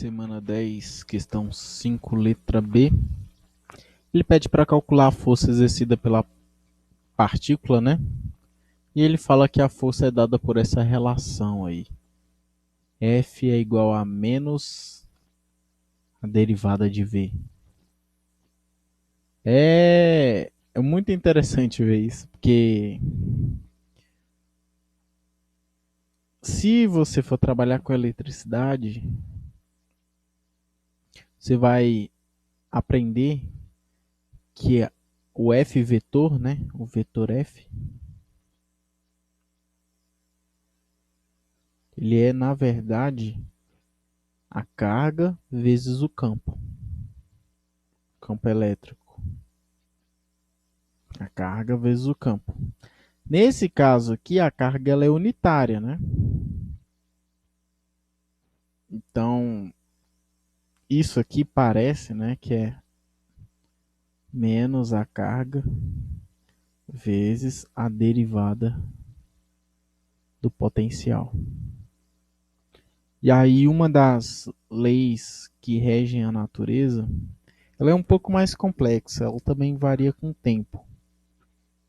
semana 10, questão 5, letra B. Ele pede para calcular a força exercida pela partícula, né? E ele fala que a força é dada por essa relação aí. F é igual a menos a derivada de V. É muito interessante ver isso, porque se você for trabalhar com eletricidade, você vai aprender que o F vetor, né? O vetor F, ele é, na verdade, a carga vezes o campo elétrico. A carga vezes o campo. Nesse caso aqui, a carga ela é unitária, né? Então, isso aqui parece, né, que é menos a carga vezes a derivada do potencial. E aí, uma das leis que regem a natureza, ela é um pouco mais complexa, ela também varia com o tempo.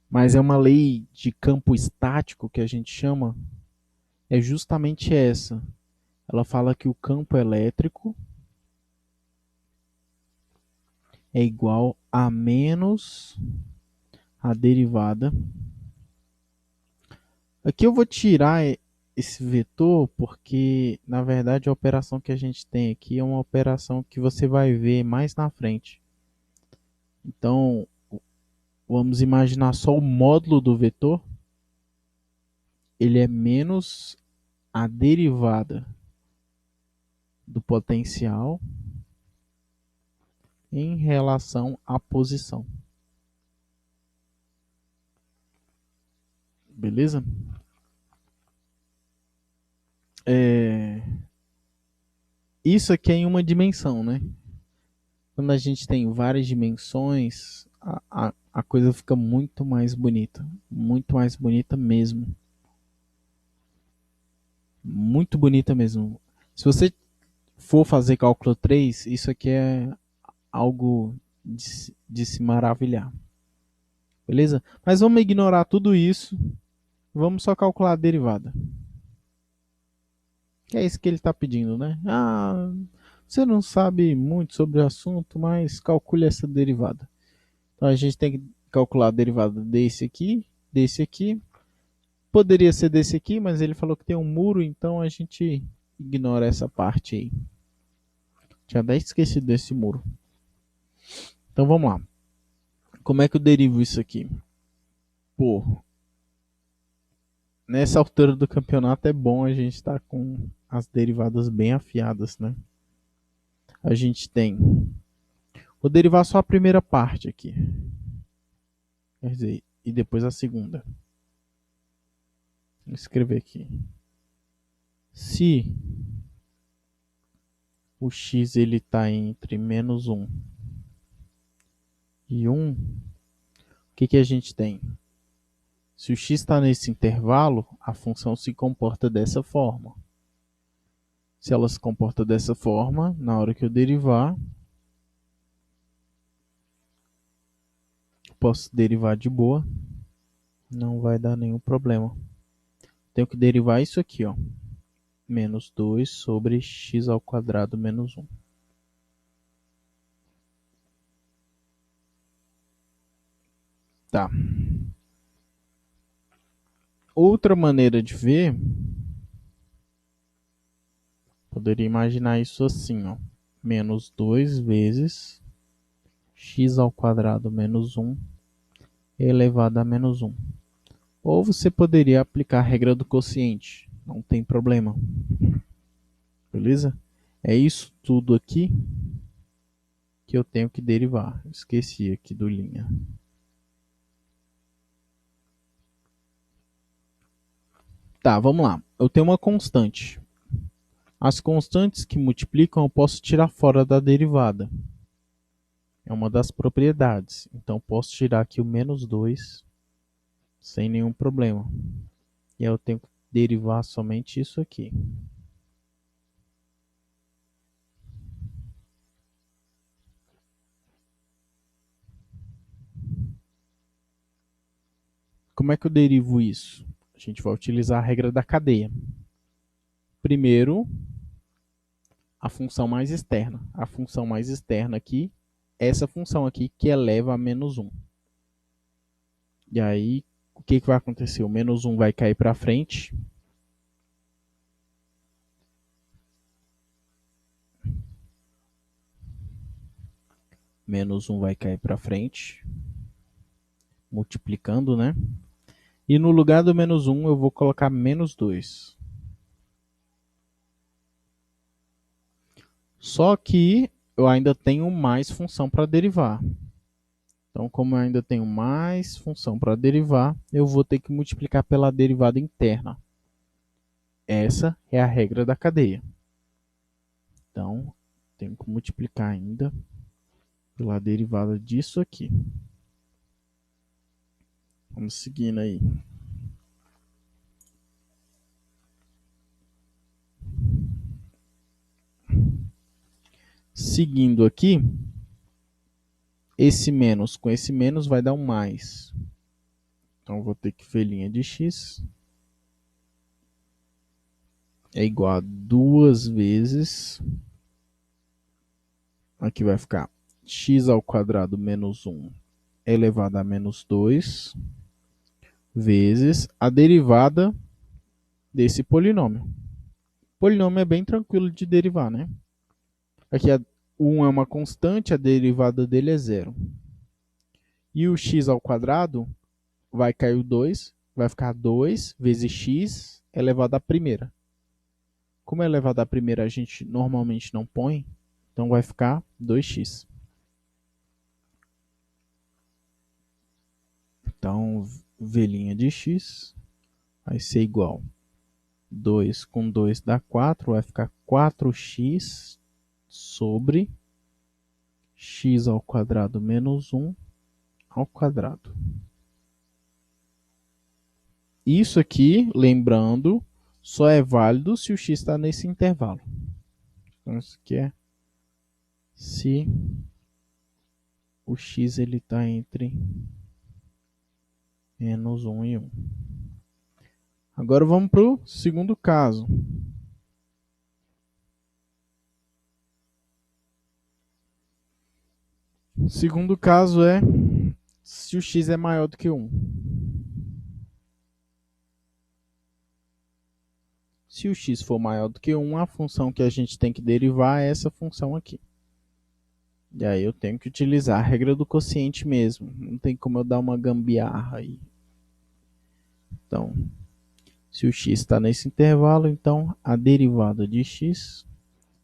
Mas é uma lei de campo estático que a gente chama, é justamente essa. Ela fala que o campo elétrico é igual a menos a derivada. Aqui eu vou tirar esse vetor porque, na verdade, a operação que a gente tem aqui é uma operação que você vai ver mais na frente. Então, vamos imaginar só o módulo do vetor. Ele é menos a derivada do potencial em relação à posição. Beleza? Isso aqui é em uma dimensão, né? Quando a gente tem várias dimensões, a coisa fica muito mais bonita. Muito mais bonita mesmo. Muito bonita mesmo. Se você for fazer cálculo 3, isso aqui é algo de se maravilhar. Beleza? Mas vamos ignorar tudo isso. Vamos só calcular a derivada. Que é isso que ele está pedindo, né? Ah, você não sabe muito sobre o assunto, mas calcule essa derivada. Então a gente tem que calcular a derivada desse aqui, desse aqui. Poderia ser desse aqui, mas ele falou que tem um muro, então a gente ignora essa parte aí. Tinha até esquecido desse muro. Então vamos lá. Como é que eu derivo isso aqui? Pô, nessa altura do campeonato é bom a gente estar com as derivadas bem afiadas, né? A gente tem. Vou derivar só a primeira parte aqui. Quer dizer, e depois a segunda. Vou escrever aqui. Se o x ele está entre menos 1 e 1, o que a gente tem? Se o x está nesse intervalo, a função se comporta dessa forma. Se ela se comporta dessa forma, na hora que eu derivar, posso derivar de boa, não vai dar nenhum problema. Tenho que derivar isso aqui, ó, menos 2 sobre x ao quadrado menos 1. Tá. Outra maneira de ver, poderia imaginar isso assim, ó, menos 2 vezes x ao quadrado menos 1 elevado a menos 1. Ou você poderia aplicar a regra do quociente, não tem problema. Beleza? É isso tudo aqui que eu tenho que derivar. Esqueci aqui do linha. Tá, vamos lá. Eu tenho uma constante. As constantes que multiplicam eu posso tirar fora da derivada. É uma das propriedades. Então posso tirar aqui o menos 2 sem nenhum problema. E aí eu tenho que derivar somente isso aqui. como é que eu derivo isso? A gente vai utilizar a regra da cadeia. Primeiro, a função mais externa. A função mais externa aqui, essa função aqui que eleva a menos 1. E aí, o que vai acontecer? O menos 1 vai cair para frente. Menos 1 vai cair para frente. Multiplicando, né? E no lugar do menos 1 eu vou colocar menos 2. Só que eu ainda tenho mais função para derivar. Então, como eu ainda tenho mais função para derivar, eu vou ter que multiplicar pela derivada interna. Essa é a regra da cadeia. Então, tenho que multiplicar ainda pela derivada disso aqui. Vamos seguindo aí. Seguindo aqui, esse menos com esse menos vai dar um mais. Então, eu vou ter que ver linha de x é igual a 2 vezes. Aqui vai ficar x ao quadrado menos 1 elevado a menos 2 vezes a derivada desse polinômio. O polinômio é bem tranquilo de derivar, né? Aqui o 1 é uma constante, a derivada dele é zero. E o x ao quadrado vai cair o 2, vai ficar 2 vezes x elevado à primeira. Como é elevado à primeira a gente normalmente não põe, então vai ficar 2x. Então, v' de x vai ser igual 2 com 2 dá 4, vai ficar 4x sobre x ao quadrado menos 1 ao quadrado. Isso aqui, lembrando, só é válido se o x está nesse intervalo. Então, isso aqui é se o x está entre menos 1 e 1. Agora vamos para o segundo caso. O segundo caso é se o x é maior do que 1. Se o x for maior do que 1, a função que a gente tem que derivar é essa função aqui. E aí eu tenho que utilizar a regra do quociente mesmo. Não tem como eu dar uma gambiarra aí. Então, se o x está nesse intervalo, então a derivada de x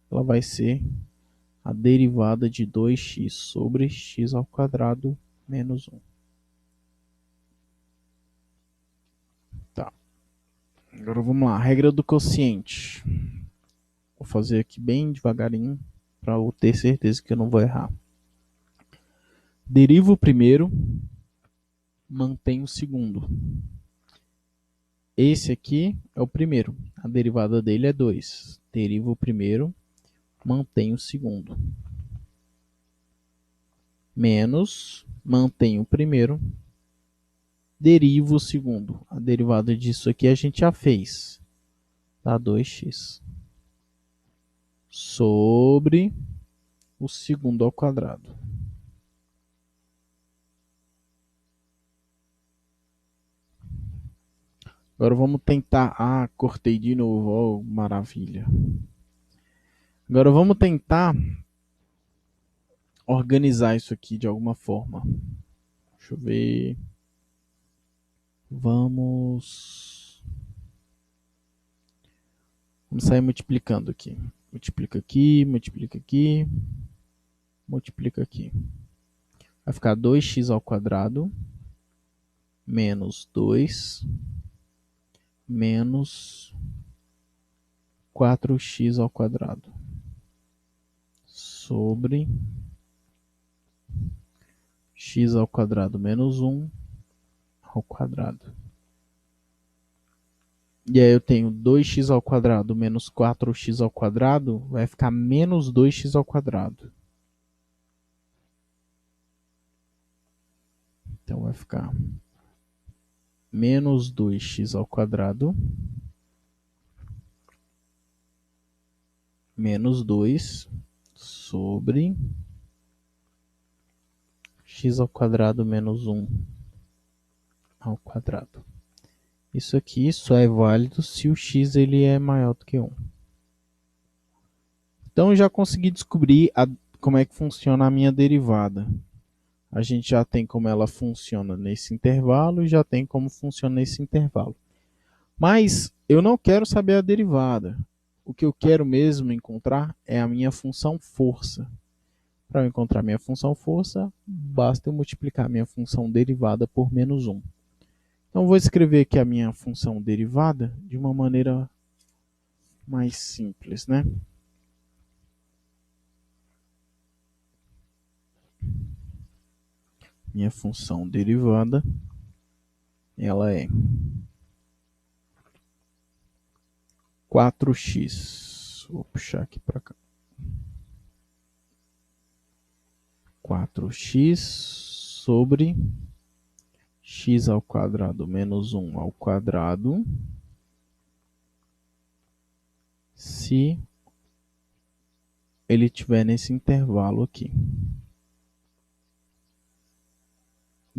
ela vai ser a derivada de 2x sobre x ao quadrado menos 1. Tá. Agora vamos lá, regra do quociente. Vou fazer aqui bem devagarinho para eu ter certeza que eu não vou errar. Derivo o primeiro, mantenho o segundo. Esse aqui é o primeiro, a derivada dele é 2. Derivo o primeiro, mantenho o segundo. Menos, mantenho o primeiro, derivo o segundo. A derivada disso aqui a gente já fez. Dá 2x. Sobre o segundo ao quadrado. Agora vamos tentar... Ah, cortei de novo. Oh, maravilha. Agora vamos tentar organizar isso aqui de alguma forma. Deixa eu ver. Vamos sair multiplicando aqui. Multiplica aqui, multiplica aqui, multiplica aqui. Vai ficar 2x ao quadrado menos 2 menos 4x ao quadrado sobre x ao quadrado menos 1 ao quadrado. E aí eu tenho 2x ao quadrado menos 4x ao quadrado, vai ficar menos 2x ao quadrado. Então vai ficar menos 2x ao quadrado menos 2 sobre x ao quadrado menos 1 ao quadrado. Isso aqui só é válido se o x ele é maior do que 1. Então eu já consegui descobrir como é que funciona a minha derivada. A gente já tem como ela funciona nesse intervalo e já tem como funciona nesse intervalo. Mas eu não quero saber a derivada. O que eu quero mesmo encontrar é a minha função força. Para eu encontrar minha função força, basta eu multiplicar a minha função derivada por menos 1. Então vou escrever aqui a minha função derivada de uma maneira mais simples, né? Minha função derivada, ela é 4x. Vou puxar aqui para cá. 4x sobre x ao quadrado menos 1 ao quadrado, se ele estiver nesse intervalo aqui.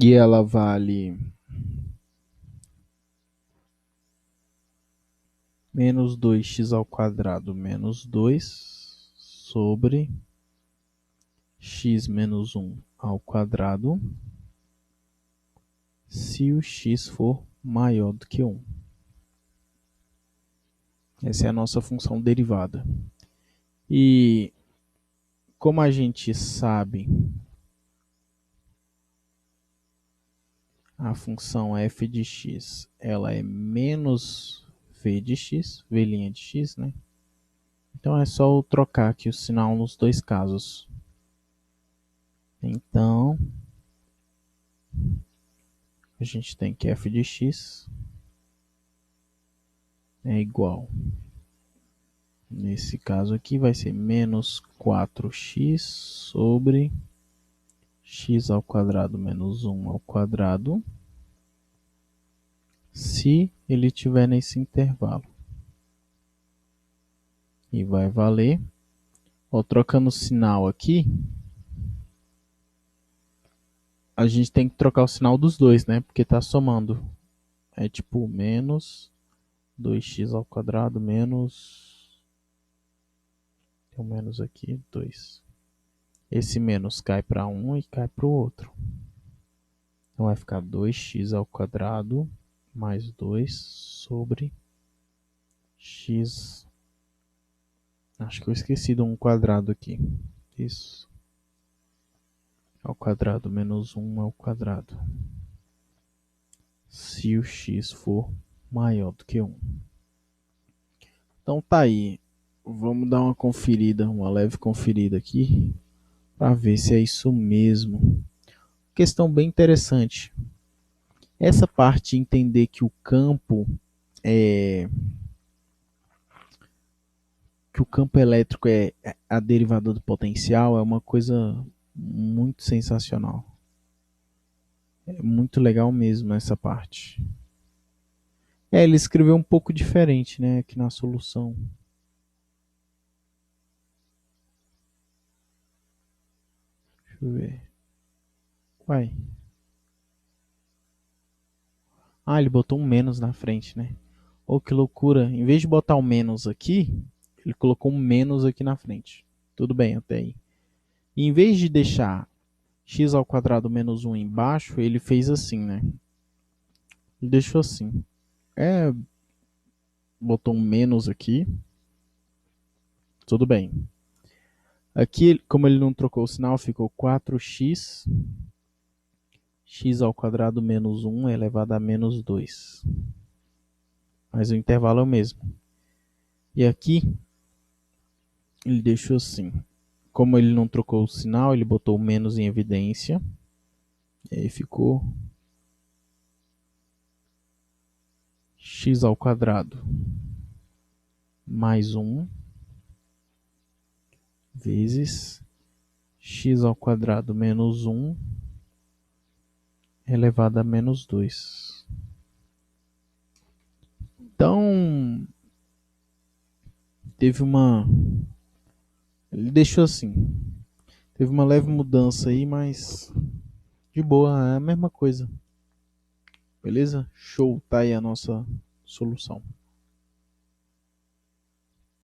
E ela vale menos 2x ao quadrado menos 2 sobre x menos 1 ao quadrado, se o x for maior do que 1. Essa é a nossa função derivada. E como a gente sabe, a função f de x ela é menos v de x, v' de x, né? Então é só eu trocar aqui o sinal nos dois casos. Então, a gente tem que f de x é igual. Nesse caso aqui vai ser menos 4x sobre x ao quadrado menos 1 ao quadrado, se ele estiver nesse intervalo. E vai valer, ó, trocando o sinal aqui, a gente tem que trocar o sinal dos dois, né? Porque está somando. É tipo menos 2x ao quadrado menos... Tem um menos aqui, 2. Esse menos cai para um e cai para o outro. Então vai ficar 2x ao quadrado mais 2 sobre x. Acho que eu esqueci de um quadrado aqui. Isso. Ao quadrado menos 1 ao quadrado. Se o x for maior do que 1. Então tá aí. Vamos dar uma conferida, uma leve conferida aqui, para ver se é isso mesmo. Questão bem interessante. Essa parte de entender que o campo elétrico é a derivada do potencial é uma coisa muito sensacional. É muito legal mesmo essa parte. Ele escreveu um pouco diferente, né, aqui na solução. Deixa eu ver. Vai. Ah, ele botou um menos na frente, né? Oh, que loucura. Em vez de botar um menos aqui, ele colocou um menos aqui na frente. Tudo bem até aí. E em vez de deixar x ao quadrado menos 1 embaixo, ele fez assim, né? Ele deixou assim. Botou um menos aqui. Tudo bem. Aqui, como ele não trocou o sinal, ficou 4x x ao quadrado menos 1 elevado a menos 2. Mas o intervalo é o mesmo. E aqui, ele deixou assim. Como ele não trocou o sinal, ele botou o menos em evidência. E aí ficou x ao quadrado mais 1 vezes x ao quadrado menos 1 elevado a menos 2. Então, teve uma. Ele deixou assim. Teve uma leve mudança aí, mas de boa, é a mesma coisa. Beleza? Show, tá aí a nossa solução.